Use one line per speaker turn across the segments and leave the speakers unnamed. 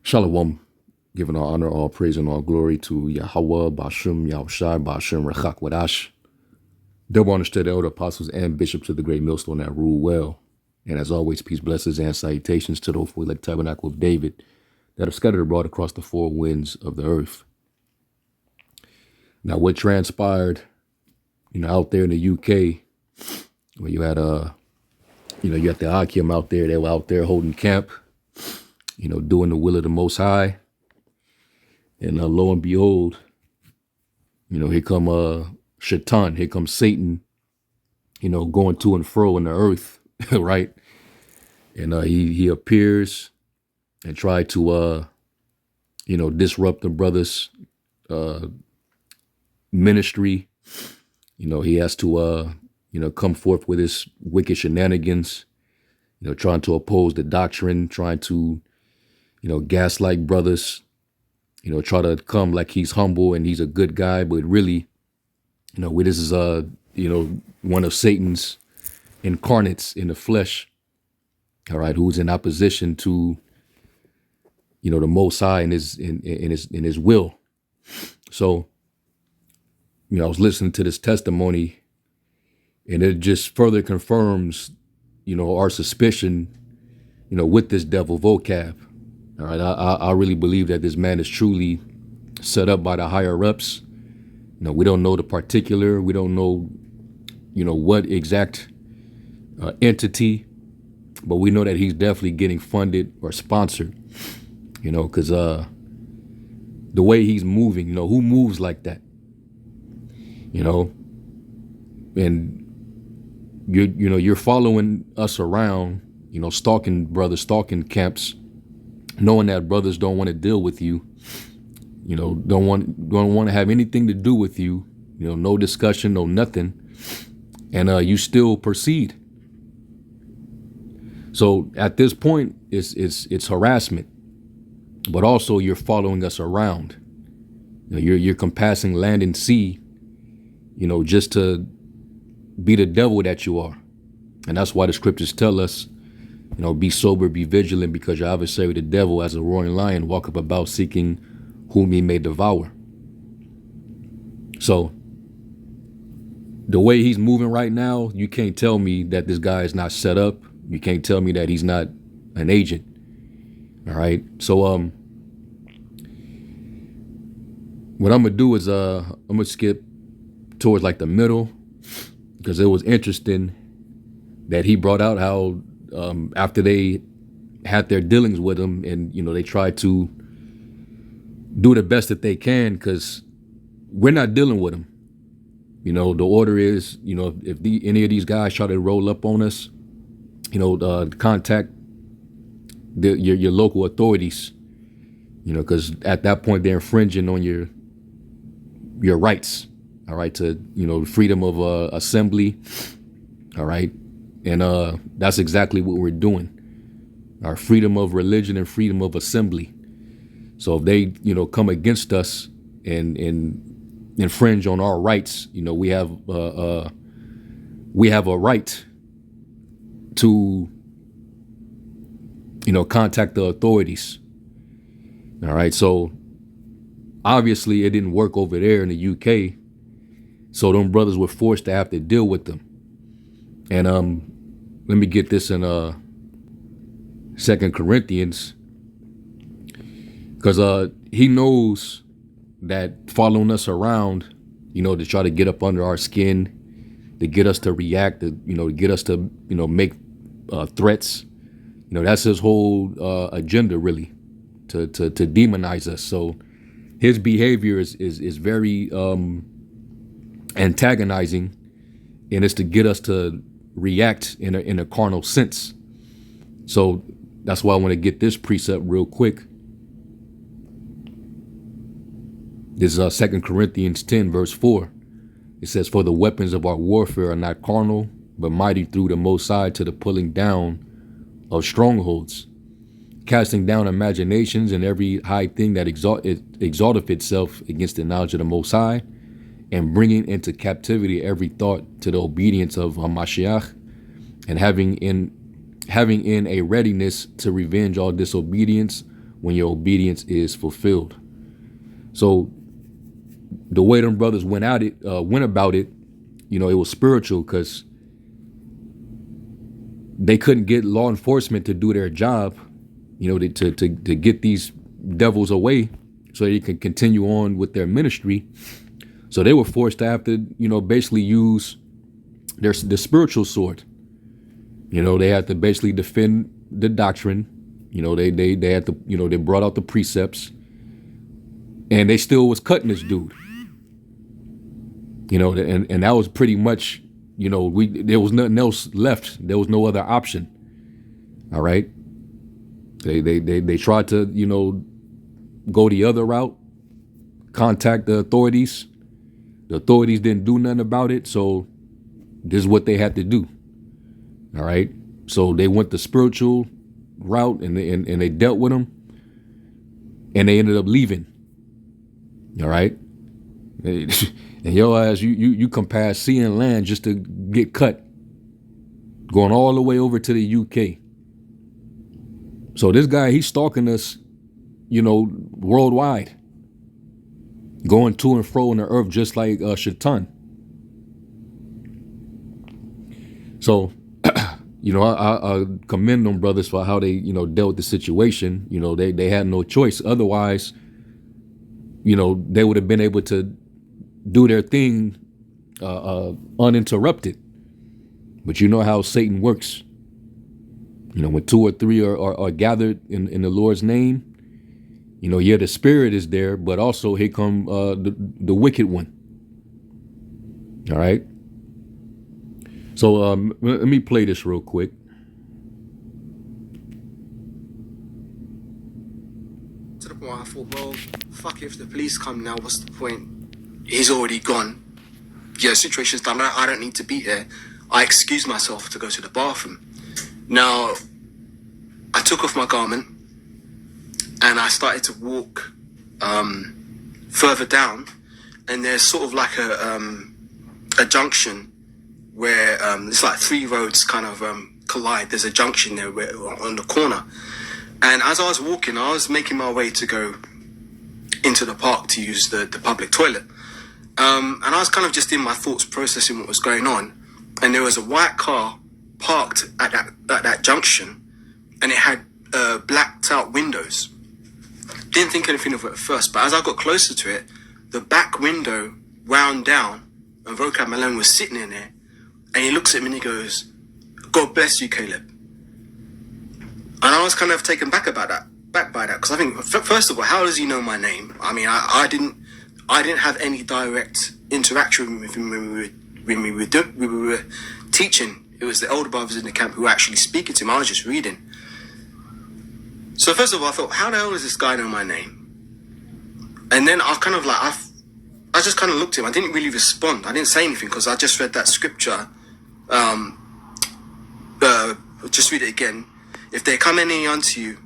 Shalom, giving all honor, all praise, and all glory to Yahweh, Bashem, Yahushai, Bashem, Rechak, Wadash, double understood elder apostles and bishops of the great millstone that rule well. And as always, peace, blessings, and salutations to those who elect tabernacle of David that have scattered abroad across the four winds of the earth. Now, what transpired, out there in the UK, where you had you had the Akim out there, they were out there holding camp, doing the will of the Most High. And lo and behold, here come Shaitan, here comes Satan, going to and fro in the earth, right? And he appears and try to, disrupt the brother's ministry. He has to, come forth with his wicked shenanigans, trying to oppose the doctrine, trying to, gaslight brothers, try to come like he's humble and he's a good guy, but really, this is one of Satan's incarnates in the flesh, all right, who's in opposition to, the Most High and his will. So, I was listening to this testimony, and it just further confirms, our suspicion, with this devil vocab. All right, I really believe that this man is truly set up by the higher ups. We don't know the particular. We don't know, what exact entity, but we know that he's definitely getting funded or sponsored, because the way he's moving, who moves like that, and you're following us around, stalking brothers, stalking camps, knowing that brothers don't want to deal with you, don't want to have anything to do with you, no discussion, no nothing, and you still proceed. So at this point, it's harassment, but also you're following us around. You're compassing land and sea, just to be the devil that you are, and that's why the scriptures tell us, be sober, be vigilant, because your adversary, the devil, as a roaring lion, walketh about seeking whom he may devour. So the way he's moving right now, you can't tell me that this guy is not set up. You can't tell me that he's not an agent. All right. So what I'm gonna do is I'm gonna skip towards like the middle, because it was interesting that he brought out how after they had their dealings with him, and they tried to do the best that they can, because we're not dealing with him. The order is, if any of these guys try to roll up on us, contact your local authorities, because at that point they're infringing on your rights, all right, to freedom of assembly, all right, and that's exactly what we're doing. Our freedom of religion and freedom of assembly. So if they come against us and infringe on our rights, we have a right to contact the authorities. All right, so obviously it didn't work over there in the UK, so them brothers were forced to have to deal with them. And let me get this in 2 Corinthians, because he knows that following us around, to try to get up under our skin, to get us to react, to get us to make threats, that's his whole agenda, really, to demonize us. So his behavior is very antagonizing, and it's to get us to react in a carnal sense. So that's why I want to get this precept real quick. This is 2 Corinthians 10, verse 4. It says, "For the weapons of our warfare are not carnal, but mighty through the Most High to the pulling down of strongholds, casting down imaginations and every high thing that exalteth itself against the knowledge of the Most High, and bringing into captivity every thought to the obedience of Hamashiach, and having in a readiness to revenge all disobedience when your obedience is fulfilled. So the way them brothers went about it, it was spiritual, because they couldn't get law enforcement to do their job, to get these devils away so they could continue on with their ministry. So they were forced to have to, basically use the spiritual sword. They had to basically defend the doctrine. They had to, they brought out the precepts, and they still was cutting this dude. And that was pretty much, there was nothing else left. There was no other option. All right. They tried to, go the other route, contact the authorities. The authorities didn't do nothing about it. So this is what they had to do. All right. So they went the spiritual route, and they dealt with them, and they ended up leaving. All right. And your ass, you come past sea and land just to get cut, going all the way over to the UK. So this guy, he's stalking us, worldwide, going to and fro on the earth just like Shaitan. So, I commend them brothers for how they, dealt with the situation. They had no choice. Otherwise, they would have been able to do their thing uninterrupted. But you know how Satan works. When two or three are gathered in the Lord's name, the spirit is there, but also here come the wicked one. All right. So let me play this real quick.
To the point I thought, well, fuck it, if the police come now, what's the point? He's already gone. Yeah, situation's done. I don't need to be here. I excused myself to go to the bathroom. Now, I took off my garment and I started to walk further down, and there's sort of like a junction where it's like three roads kind of collide. There's a junction there on the corner. And as I was walking, I was making my way to go into the park to use the public toilet. And I was kind of just in my thoughts processing what was going on. And there was a white car parked at that junction, and it had blacked out windows. Didn't think anything of it at first, but as I got closer to it, the back window wound down, and Vocab Malone was sitting in there, and he looks at me and he goes, "God bless you, Caleb." And I was kind of taken back by that, because I think, first of all, how does he know my name? I mean, I didn't have any direct interaction with him when we were teaching. It was the older brothers in the camp who were actually speaking to him. I was just reading. So first of all, I thought, how the hell does this guy know my name? And then I kind of I just kind of looked at him. I didn't really respond. I didn't say anything because I just read that scripture. Just read it again. If they come any unto you,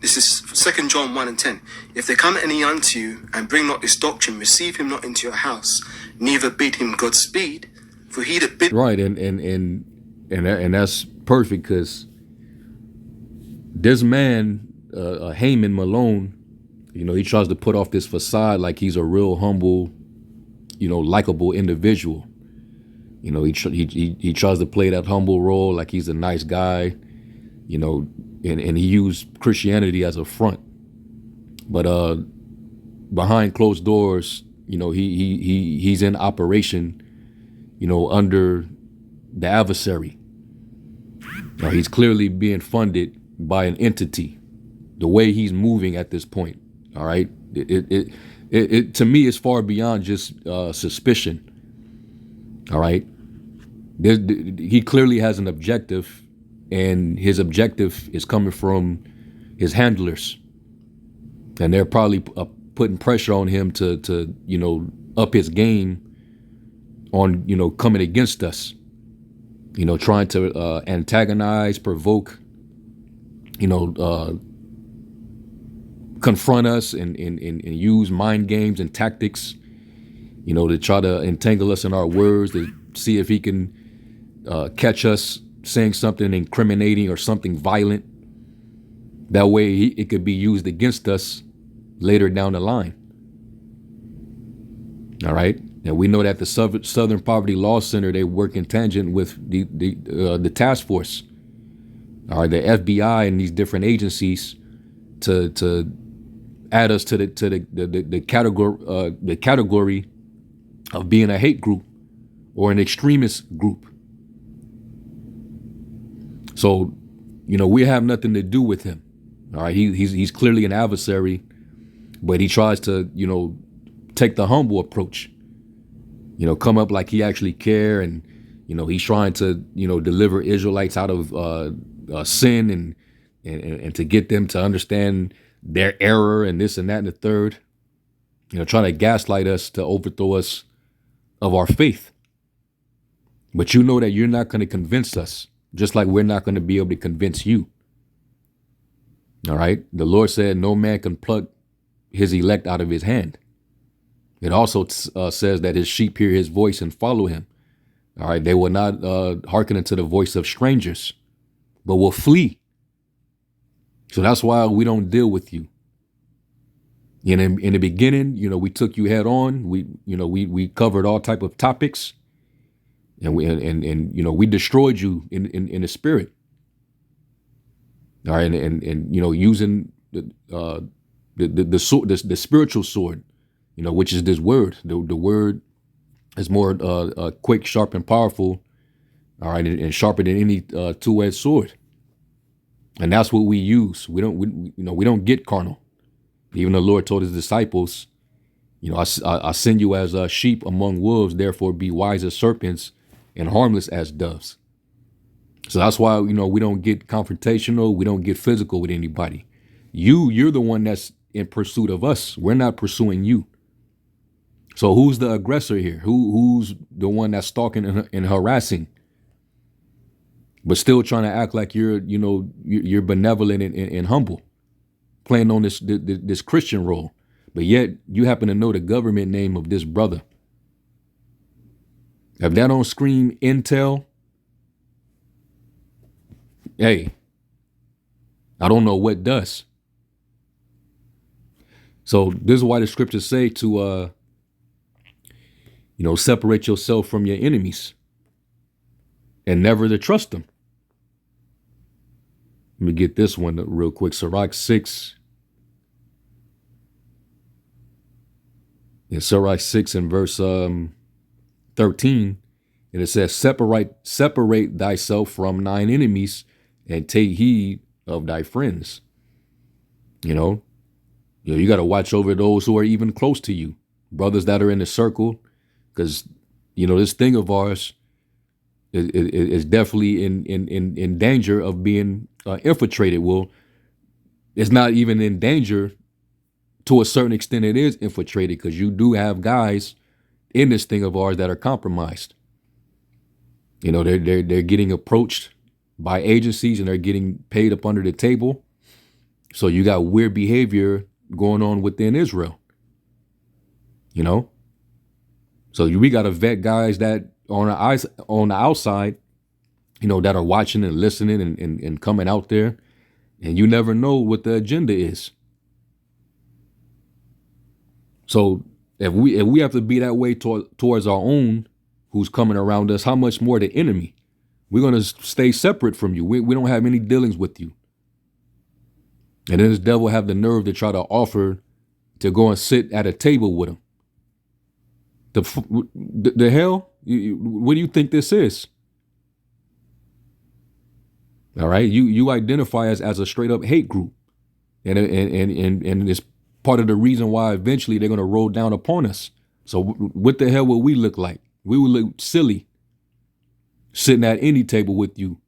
this is 2 John 1:10. If they come any unto you and bring not this doctrine, receive him not into your house, neither bid him Godspeed, for he that bid.
Right, and that's perfect, because this man, Haman, Malone, he tries to put off this facade like he's a real humble, likable individual. He tries to play that humble role like he's a nice guy, and he used Christianity as a front. But behind closed doors, he's in operation, under the adversary. He's clearly being funded by an entity. The way he's moving at this point, all right, it to me is far beyond just suspicion. All right, he clearly has an objective, and his objective is coming from his handlers, and they're probably putting pressure on him to up his game on coming against us, trying to antagonize, provoke, confront us and use mind games and tactics, to try to entangle us in our words, to see if he can catch us saying something incriminating or something violent. That way it could be used against us later down the line. All right. And we know that the Southern Poverty Law Center, they work in tangent with the task force, all right, the FBI and these different agencies to add us to the category of being a hate group or an extremist group. So, we have nothing to do with him. All right, he's clearly an adversary, but he tries to take the humble approach. Come up like he actually care, and he's trying to deliver Israelites out of sin and to get them to understand their error and this and that and the third. Trying to gaslight us to overthrow us of our faith. But you know that you're not going to convince us, just like we're not going to be able to convince you. All right. The Lord said no man can pluck his elect out of his hand. It also says that his sheep hear his voice and follow him. All right. They will not hearken unto the voice of strangers, but will flee. So that's why we don't deal with you. And in the beginning, we took you head on. We covered all type of topics, and we destroyed you in the spirit. All right, and using the sword, the spiritual sword, which is this word. The word is more quick, sharp, and powerful. All right, and sharper than any two-edged sword. And that's what we use. We don't get carnal. Even the Lord told his disciples, I send you as sheep among wolves, therefore be wise as serpents and harmless as doves. So that's why, we don't get confrontational. We don't get physical with anybody. You're the one that's in pursuit of us. We're not pursuing you. So who's the aggressor here? Who's the one that's stalking and harassing, but still trying to act like you're benevolent and humble, playing on this Christian role, but yet you happen to know the government name of this brother. If that don't scream intel, hey, I don't know what does. So this is why the scriptures say to separate yourself from your enemies and never to trust them. Let me get this one real quick. Sirach 6. In Sirach 6 and verse 13, and it says, separate thyself from thine enemies and take heed of thy friends. You got to watch over those who are even close to you, brothers that are in the circle, because, this thing of ours is definitely in danger of being infiltrated. Well, it's not even in danger. To a certain extent, it is infiltrated, because you do have guys in this thing of ours that are compromised. They're getting approached by agencies and they're getting paid up under the table. So you got weird behavior going on within Israel. So we got to vet guys that on the outside, that are watching and listening and coming out there, and you never know what the agenda is. So if we have to be that way towards our own, who's coming around us, how much more the enemy? We're going to stay separate from you. We don't have any dealings with you. And then this devil have the nerve to try to offer to go and sit at a table with him. The hell? What do you think this is? All right, you identify as a straight up hate group, and it's part of the reason why eventually they're gonna roll down upon us. So what the hell will we look like? We would look silly sitting at any table with you,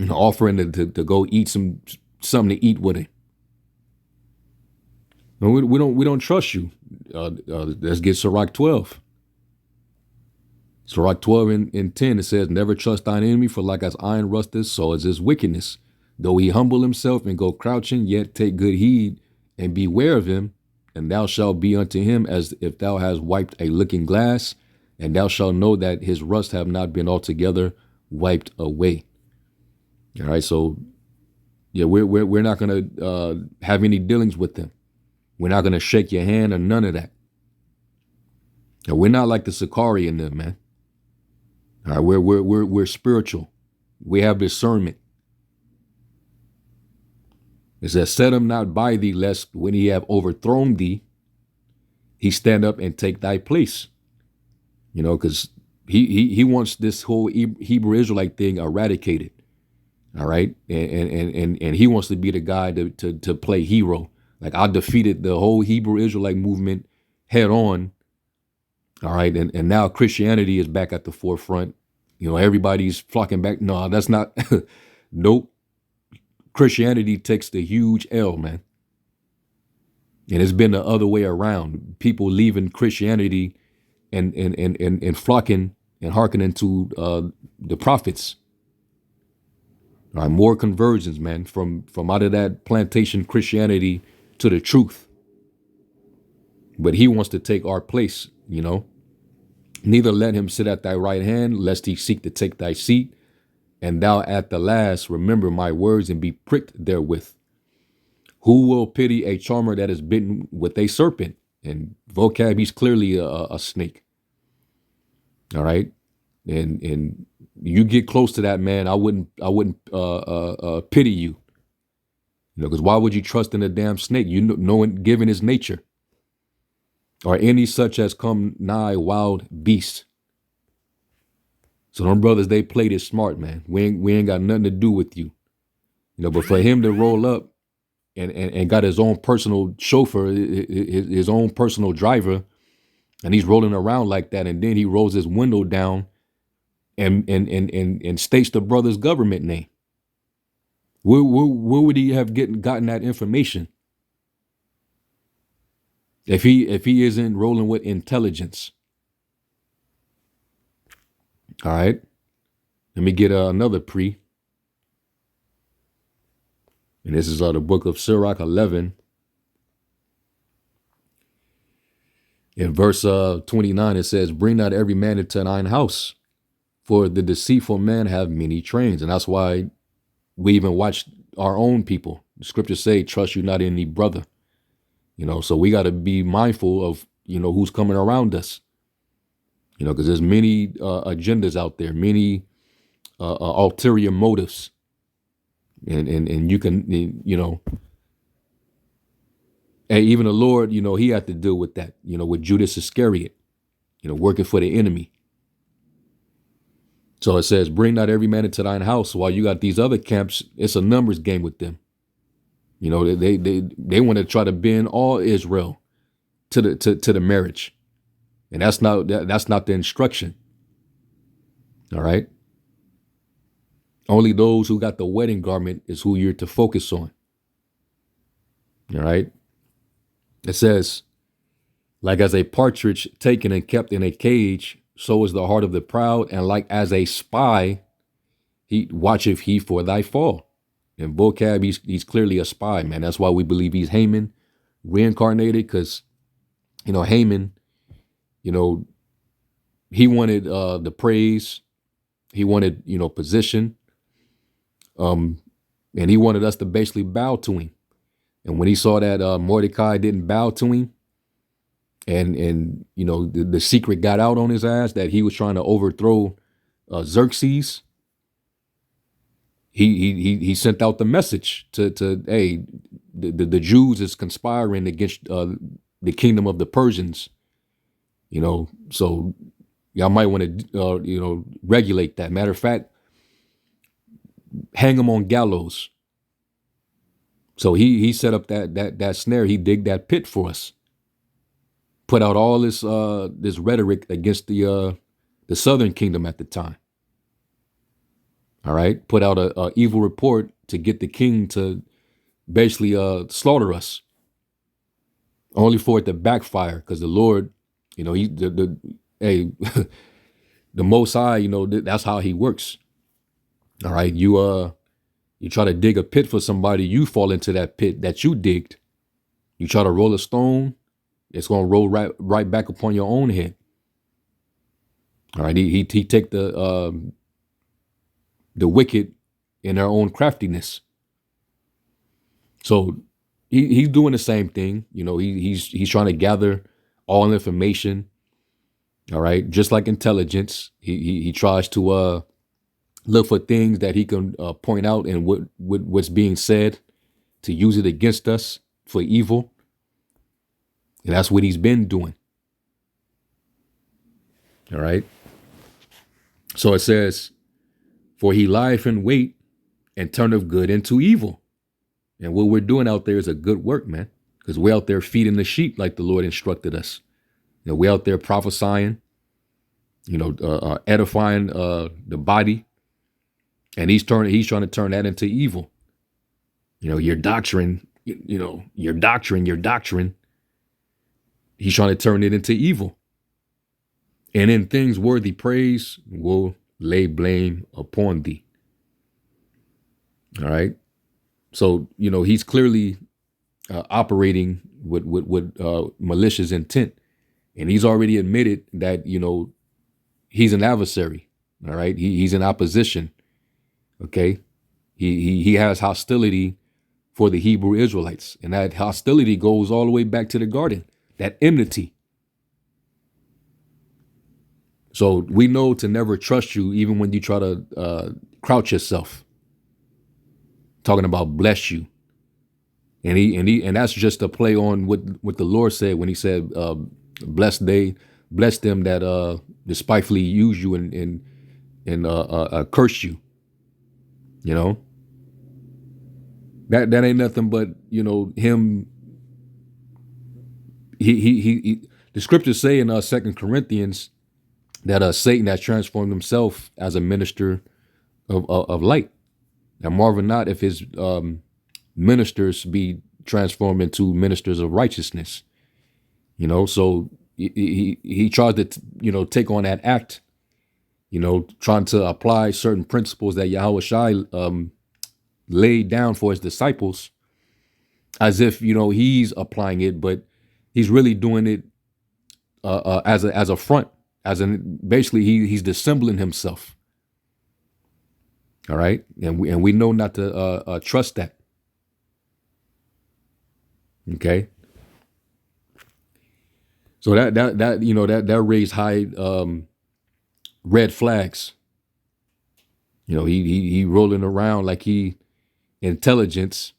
offering to go eat something to eat with it. We don't trust you. Let's get Sirach 12. Sirach 12 and 10, it says, never trust thine enemy, for like as iron rusteth, so is his wickedness. Though he humble himself and go crouching, yet take good heed and beware of him, and thou shalt be unto him as if thou hast wiped a looking glass, and thou shalt know that his rust have not been altogether wiped away. All right, so Yeah, we're not gonna have any dealings with them. We're not gonna shake your hand or none of that. And we're not like the Sakari in them, man. All right, we're spiritual. We have discernment. It says, "Set him not by thee, lest when he have overthrown thee, he stand up and take thy place." You know, because he wants this whole Hebrew Israelite thing eradicated. All right, and he wants to be the guy to play hero. Like, I defeated the whole Hebrew Israelite movement head on. All right, and now Christianity is back at the forefront. You know, everybody's flocking back. No, that's not. Nope. Christianity takes the huge L, man. And it's been the other way around. People leaving Christianity and flocking and hearkening to the prophets. All right, more conversions, man, from out of that plantation Christianity to the truth. But he wants to take our place, you know. Neither let him sit at thy right hand, lest he seek to take thy seat. And thou at the last remember my words and be pricked therewith. Who will pity a charmer that is bitten with a serpent? And vocab, he's clearly a snake. All right, and you get close to that man, I wouldn't pity you. You know, because why would you trust in a damn snake? You know, knowing given his nature, or any such as come nigh wild beast. So them brothers, they played it smart, man. We ain't got nothing to do with you. You know, but for him to roll up and got his own personal chauffeur, his own personal driver, and he's rolling around like that, and then he rolls his window down and states the brother's government name. Where would he have gotten that information if he isn't rolling with intelligence? All right, let me get another pre, and this is the book of Sirach 11, in verse 29. It says, "Bring not every man into thine house, for the deceitful man have many trains." And that's why we even watch our own people. The scriptures say, "Trust you not in any brother." You know, so we got to be mindful of, you know, who's coming around us. You know, because there's many agendas out there, many ulterior motives, and you can, you know, and even the Lord, you know, he had to deal with that. You know, with Judas Iscariot, you know, working for the enemy. So it says, "Bring not every man into thine house." While you got these other camps, it's a numbers game with them. You know, they want to try to bend all Israel to the marriage, and that's not the instruction. All right. Only those who got the wedding garment is who you're to focus on. All right. It says, "Like as a partridge taken and kept in a cage, so is the heart of the proud, and like as a spy, he watcheth he for thy fall." And vocab, he's clearly a spy, man. That's why we believe he's Haman reincarnated, because, you know, Haman, you know, he wanted the praise, he wanted, you know, position, and he wanted us to basically bow to him. And when he saw that Mordecai didn't bow to him, and you know, the secret got out on his ass that he was trying to overthrow Xerxes, he sent out the message to hey, the Jews is conspiring against the kingdom of the Persians. You know, so y'all might want to you know, regulate that. Matter of fact, hang him on gallows. So he set up that snare. He digged that pit for us. Put out all this rhetoric against the Southern Kingdom at the time. All right, put out a evil report to get the king to basically slaughter us, only for it to backfire, because the Lord, you know, he the hey, the Most High, you know, that's how he works. All right, you try to dig a pit for somebody, you fall into that pit that you digged. You try to roll a stone, it's gonna roll right back upon your own head. All right, he take the wicked in their own craftiness. So he's doing the same thing. He's trying to gather all information. All right, just like intelligence, he tries to look for things that he can point out and what's being said to use it against us for evil. And that's what he's been doing. All right. So it says, "For he lieth in wait and turneth good into evil." And what we're doing out there is a good work, man, because we're out there feeding the sheep like the Lord instructed us. We're out there prophesying, edifying the body, and he's trying to turn that into evil. Your doctrine, your doctrine. He's trying to turn it into evil. And in things worthy praise will lay blame upon thee. All right. So, he's clearly operating with malicious intent. And he's already admitted that, he's an adversary. All right. He's in opposition. Okay. He has hostility for the Hebrew Israelites. And that hostility goes all the way back to the garden, that enmity. So we know to never trust you, even when you try to crouch yourself. Talking about bless you. And that's just a play on what the Lord said when he said, bless them that despitefully use you and curse you. That ain't nothing but, him. He the scriptures say in 2 Corinthians that Satan has transformed himself as a minister of light. Now marvel not if his ministers be transformed into ministers of righteousness. So he tries to take on that act, trying to apply certain principles that Yahweh Shai laid down for his disciples, as if he's applying it, but he's really doing it as a front, basically he's dissembling himself. All right, and we know not to trust that. Okay, so that raised high red flags. He rolling around like he intelligence,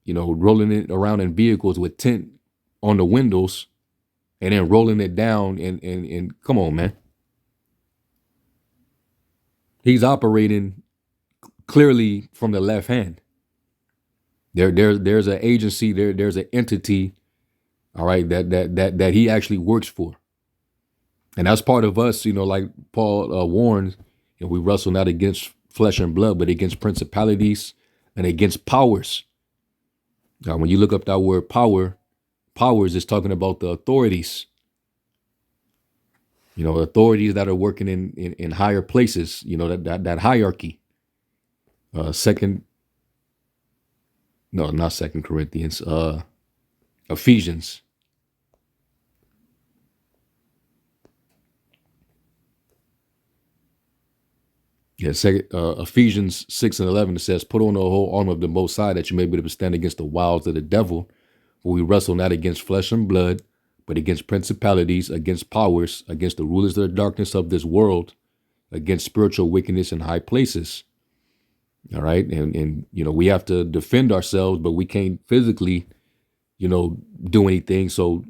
rolling it around in vehicles with tint on the windows, and then rolling it down and come on, man. He's operating clearly from the left hand. There's an agency, there's an entity, all right, that he actually works for. And that's part of us, like Paul warned, we wrestle not against flesh and blood, but against principalities and against powers. Now, when you look up that word powers is talking about the authorities. Authorities that are working in higher places, that hierarchy. Not Second Corinthians, Ephesians. Yeah, Ephesians 6:11, it says, "Put on the whole armor of the Most High, that you may be able to stand against the wiles of the devil. For we wrestle not against flesh and blood, but against principalities, against powers, against the rulers of the darkness of this world, against spiritual wickedness in high places." All right. And we have to defend ourselves, but we can't physically, do anything. So,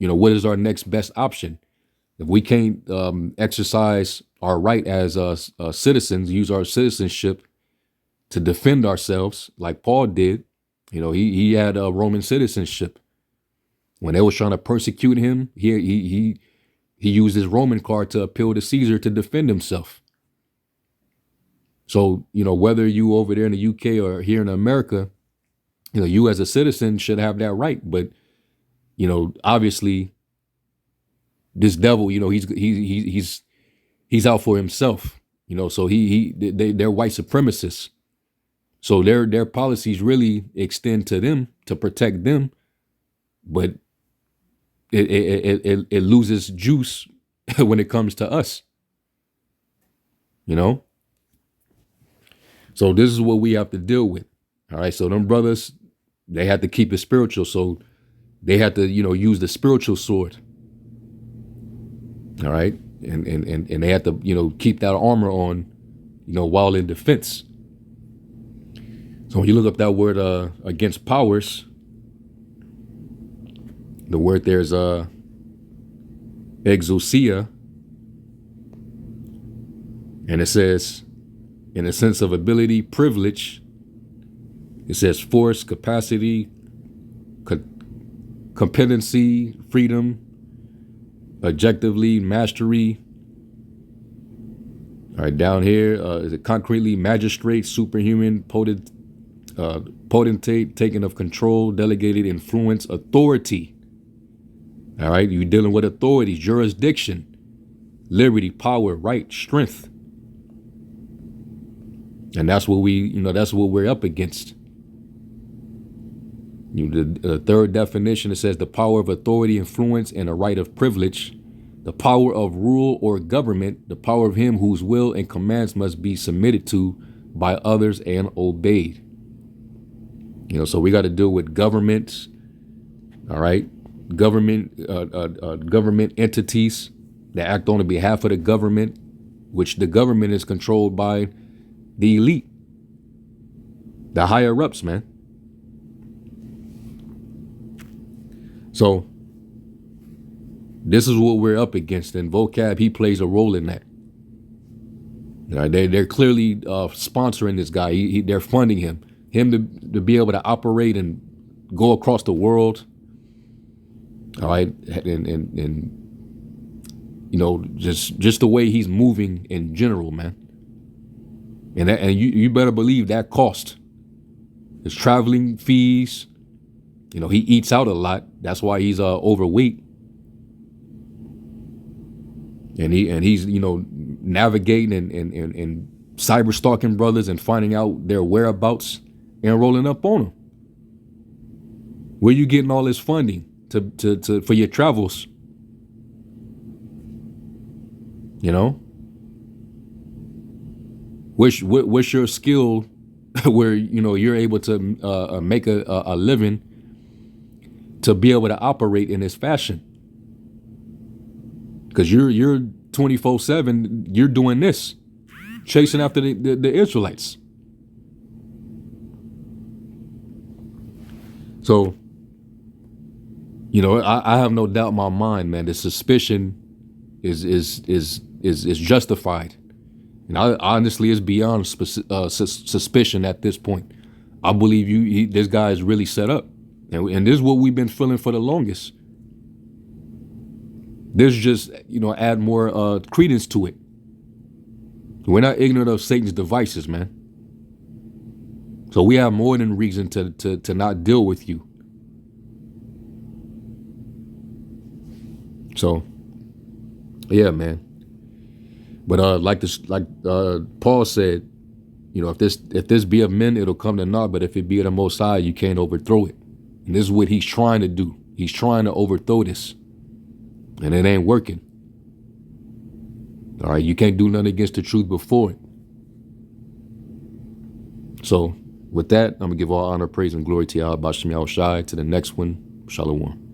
what is our next best option? If we can't exercise our right as citizens, use our citizenship to defend ourselves, like Paul did, he had a Roman citizenship. When they was trying to persecute him, he used his Roman card to appeal to Caesar to defend himself. So, whether you over there in the UK or here in America, you as a citizen should have that right. But, obviously, this devil, he's out for himself. So they're white supremacists. So their policies really extend to them to protect them, but it loses juice when it comes to us. So this is what we have to deal with. All right. So them brothers, they had to keep it spiritual. So they had to, use the spiritual sword. All right. And they had to, keep that armor on, while in defense. So when you look up that word against powers, the word there's exousia, and it says, in a sense of ability, privilege, it says force, capacity, competency, freedom, objectively, mastery. All right, down here, is it concretely, magistrate, superhuman, potentate, taking of control, delegated influence, authority. All right, you're dealing with authority, jurisdiction, liberty, power, right, strength. And that's what that's what we're up against. The third definition, it says the power of authority, influence, and a right of privilege, the power of rule or government, the power of him whose will and commands must be submitted to by others and obeyed. So we got to deal with governments, all right, government entities that act on the behalf of the government, which the government is controlled by the elite, the higher ups, man. So this is what we're up against, and vocab, he plays a role in that. They're clearly sponsoring this guy. They're funding him to be able to operate and go across the world. All right, and just the way he's moving in general, man. And you better believe that cost. His traveling fees. He eats out a lot. That's why he's overweight. And he's navigating and cyber stalking brothers and finding out their whereabouts and rolling up on them. Where you getting all this funding to for your travels? What's your skill where you're able to make a living to be able to operate in this fashion? Because you're 24/7, you're doing this, chasing after the Israelites. So, I have no doubt in my mind, man. The suspicion is justified, and honestly, it's beyond suspicion at this point. I believe this guy is really set up, and this is what we've been feeling for the longest. This just add more credence to it. We're not ignorant of Satan's devices, man. So we have more than reason to not deal with you. So, yeah, man. But like Paul said, if this be of men, it'll come to naught. But if it be of the Most High, you can't overthrow it. And this is what he's trying to do. He's trying to overthrow this, and it ain't working. All right, you can't do nothing against the truth before it. So with that, I'm gonna give all honor, praise, and glory to Yahweh B'Shem Yahushai. To the next one, Shalom.